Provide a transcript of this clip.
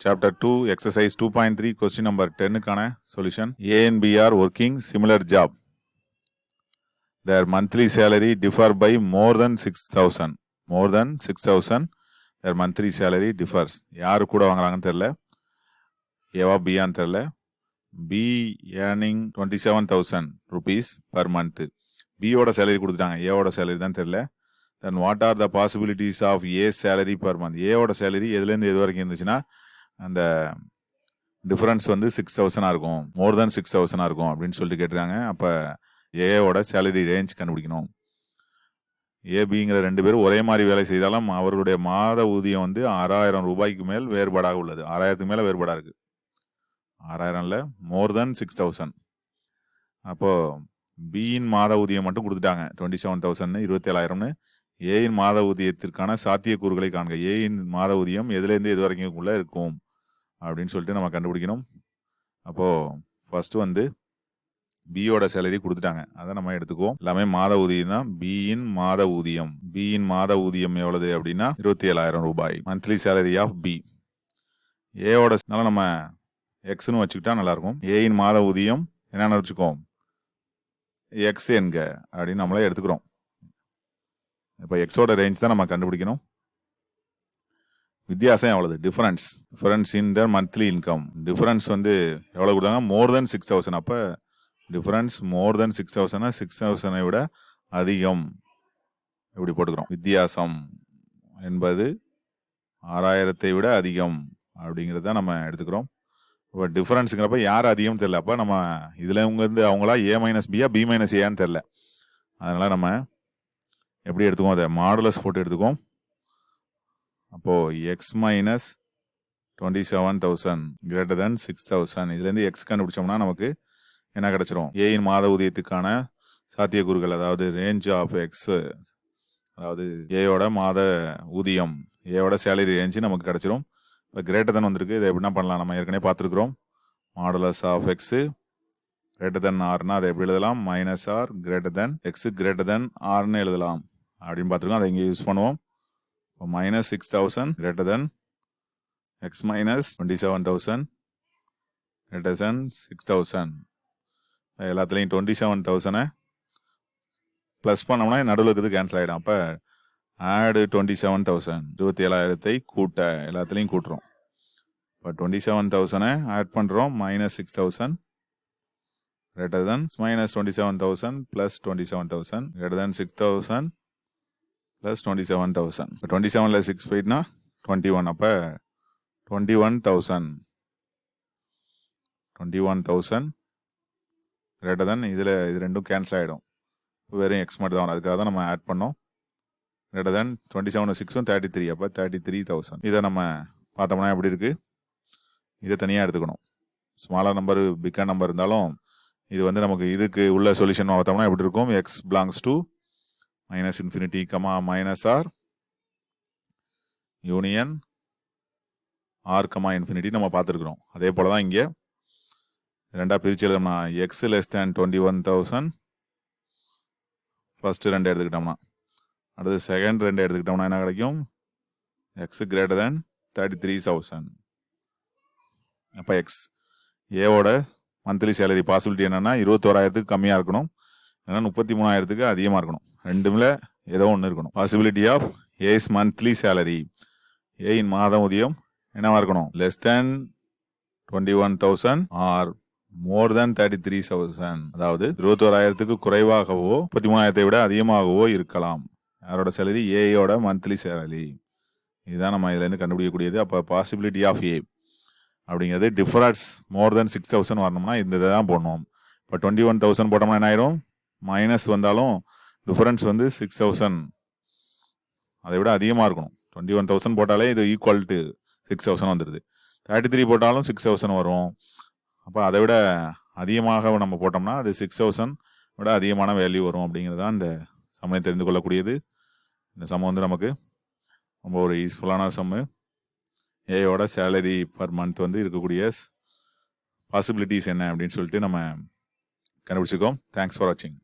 Chapter 2, exercise 2.3, question number 10 கான solution. A and B are working similar job. Their monthly salary differ by more than 6,000. More than 6,000. Their monthly salary differs. யாரு கூட வாங்குறாங்கன்னு தெரியல. ஏவா பியான்னு தெரியல. B earning 27,000 rupees per month. B ஓட salary கொடுத்துட்டாங்க. A ஓட salary தான் தெரியல. Then what are the possibilities of A salary per month? A ஓட salary எதுலேருந்து எது வரைக்கும் இருந்துச்சுன்னா அந்த டிஃபரன்ஸ் வந்து 6,000 இருக்கும், மோர் தென் 6,000 இருக்கும் அப்படின்னு சொல்லிட்டு கேட்டிருக்காங்க. அப்போ ஏவோட சேலரி ரேஞ்ச் கண்டுபிடிக்கணும். ஏபிங்கிற ரெண்டு பேரும் ஒரே மாதிரி வேலை செய்தாலும் அவர்களுடைய மாத ஊதியம் வந்து 6,000 ரூபாய்க்கு மேல் வேறுபாடாக உள்ளது. 6,000க்கு மேலே வேறுபாடாக இருக்கு. 6,000ல் மோர் தென் 6,000. அப்போது பியின் மாத ஊதியம் மட்டும் கொடுத்துட்டாங்க 27,000 27,000ன்னு. ஏயின் மாத ஊதியத்திற்கான சாத்தியக்கூறுகளை காண்க. ஏயின் மாத ஊதியம் எதுலேருந்து எது வரைக்கும் உள்ள இருக்கும் அப்படின்னு சொல்லிட்டு நம்ம கண்டுபிடிக்கணும். அப்போது ஃபர்ஸ்ட் வந்து பியோட சேலரி கொடுத்துட்டாங்க, அதை நம்ம எடுத்துக்குவோம். எல்லாமே மாத ஊதியம் தான். பியின் மாத ஊதியம், பியின் மாத ஊதியம் எவ்வளவு அப்படின்னா 27,000 ரூபாய். Monthly salary of P. ஏவோட நம்ம எக்ஸ்னு வச்சுக்கிட்டா நல்லாயிருக்கும். ஏயின் மாத ஊதியம் என்னென்னு வச்சுக்கோம், எக்ஸ் என்க அப்படின்னு நம்மளே எடுத்துக்கிறோம். இப்போ எக்ஸோட ரேஞ்ச் தான் நம்ம கண்டுபிடிக்கணும். வித்தியாசம் எவ்வளவு, டிஃபரன்ஸ் இன் த மந்த்லி இன்கம். டிஃபரன்ஸ் வந்து எவ்வளோ கொடுத்தாங்க, மோர் தென் 6,000. அப்போ டிஃபரன்ஸ் மோர் தென் 6,000, 6,000 விட அதிகம் எப்படி போட்டுக்கிறோம். வித்தியாசம் என்பது 6,000 விட அதிகம் அப்படிங்கிறத நம்ம எடுத்துக்கிறோம். இப்போ டிஃபரன்ஸுங்கிறப்ப யார் அதிகம் தெரியல. அப்போ நம்ம இதில் இவங்க வந்து அவங்களா A மைனஸ் பியா B மைனஸ் ஏன்னு தெரில. அதனால் நம்ம எப்படி எடுத்துக்குவோம், அதை மாடுலஸ் போட்டு எடுத்துக்குவோம். அப்போது எக்ஸ் மைனஸ் 27,000 கிரேட்டர் தென் 6,000. இதுலேருந்து எக்ஸ் கண்டுபிடிச்சோம்னா நமக்கு என்ன கிடச்சிரும், ஏயின் மாத ஊதியத்துக்கான சாத்தியக்கூறுகள், அதாவது ரேஞ்ச் ஆஃப் எக்ஸ், அதாவது ஏயோட மாத ஊதியம், ஏயோட சேலரி ரேஞ்சு நமக்கு கிடச்சிரும். இப்போ கிரேட்டர் தென் வந்திருக்கு. இதை எப்படின்னா பண்ணலாம், நம்ம ஏற்கனவே பார்த்துருக்குறோம். Modulus of X greater than ஆர்னா அதை எப்படி எழுதலாம், minus R greater than X greater than ஆர்னு எழுதலாம் அப்படின்னு பார்த்துருக்கோம். அதை இங்கே யூஸ் பண்ணுவோம். இப்போ minus 6,000 greater than X minus 27,000 greater than 6,000. எல்லாத்துலேயும் 27,000 ப்ளஸ் பண்ணோம்னா நடுவில் இருக்கிறது கேன்சல் ஆகிடும். அப்போ ஆடு 27,000, 27,000 கூட்ட எல்லாத்துலேயும் கூட்டுறோம். இப்போ 27,000 ஆட் பண்ணுறோம். Minus 6,000 greater than minus 27,000 plus 27,000 greater than 6,000 plus 27,000. இப்போ 27ல் 6 போயிட்டுனா 21. அப்போ 21,000 greater than இதில் இது ரெண்டும் கேன்சல் ஆகிடும். வெறும் எக்ஸ் மட்டும் தான், அதுக்காக தான் நம்ம ஆட் பண்ணோம். greater than 27 6 33. அப்போ 33,000. இதை நம்ம பார்த்தோம்னா எப்படி இருக்குது, இதை தனியாக எடுத்துக்கணும். ஸ்மாலர் நம்பர் பிக்கர் நம்பர் இருந்தாலும் இது வந்து நமக்கு இதுக்கு உள்ள சொல்யூஷன் பார்த்தோம்னா எப்படி இருக்கும், x belongs to minus infinity comma minus R union R comma infinity நம்ம பார்த்துருக்குறோம். அதே போல் தான் இங்கே ரெண்டாக பிரித்து எழுதோம்னா எக்ஸ் லெஸ் தேன் 21,000 ஃபஸ்ட்டு ரெண்டு எடுத்துக்கிட்டோம்னா, அடுத்து செகண்ட் ரெண்டு எடுத்துக்கிட்டோம்னா என்ன கிடைக்கும், எக்ஸ் கிரேட்டர் தேன் 33,000. அப்போ எக்ஸ் ஏவோட மந்த்லி சேலரி பாசிபிலிட்டி என்னென்னா 21,000க்கு கம்மியாக இருக்கணும், இல்லைன்னா 33,000க்கு அதிகமாக இருக்கணும். ரெண்டுமே ஏதோ ஒன்று இருக்கணும். Possibility of A's monthly salary, ஏயின் மாத ஊதியம் என்னவா இருக்கணும், லெஸ் தேன் 21,000 ஆர் மோர் தேன் 33,000. அதாவது 21,000க்கு குறைவாகவோ 33,000 விட அதிகமாகவோ இருக்கலாம். யாரோட சேலரி, ஏயோட மந்த்லி சேலரி. இதுதான் நம்ம இதுலேருந்து கண்டுபிடிக்கக்கூடியது. அப்போ பாசிபிலிட்டி ஆஃப் ஏ அப்படிங்கிறது டிஃபரன்ஸ் மோர் தென் 6,000 வரணும்னா இந்த இதை தான் போடணும். இப்போ 21,000 போட்டோம்னா என்ன ஆயிரும், மைனஸ் வந்தாலும் டிஃபரன்ஸ் வந்து 6,000 அதை விட அதிகமாக இருக்கணும். 21,000 போட்டாலே இது ஈக்குவல் டு 6,000 வந்துடுது. 33 போட்டாலும் 6,000 வரும். அப்போ அதை விட அதிகமாக நம்ம போட்டோம்னா அது 6,000 விட அதிகமான வேல்யூ வரும். அப்படிங்கிறது தான் இந்த சம்மை தெரிந்து கொள்ளக்கூடியது. இந்த சம் வந்து நமக்கு ரொம்ப ஒரு யூஸ்ஃபுல்லான சம்மு. ஏயோட சேலரி பர் மந்த் வந்து இருக்கக்கூடிய பாசிபிலிட்டிஸ் என்ன அப்படின்னு சொல்லிட்டு நம்ம கண்டுபிடிச்சிக்கோம். தேங்க்ஸ் ஃபார் வாட்சிங்.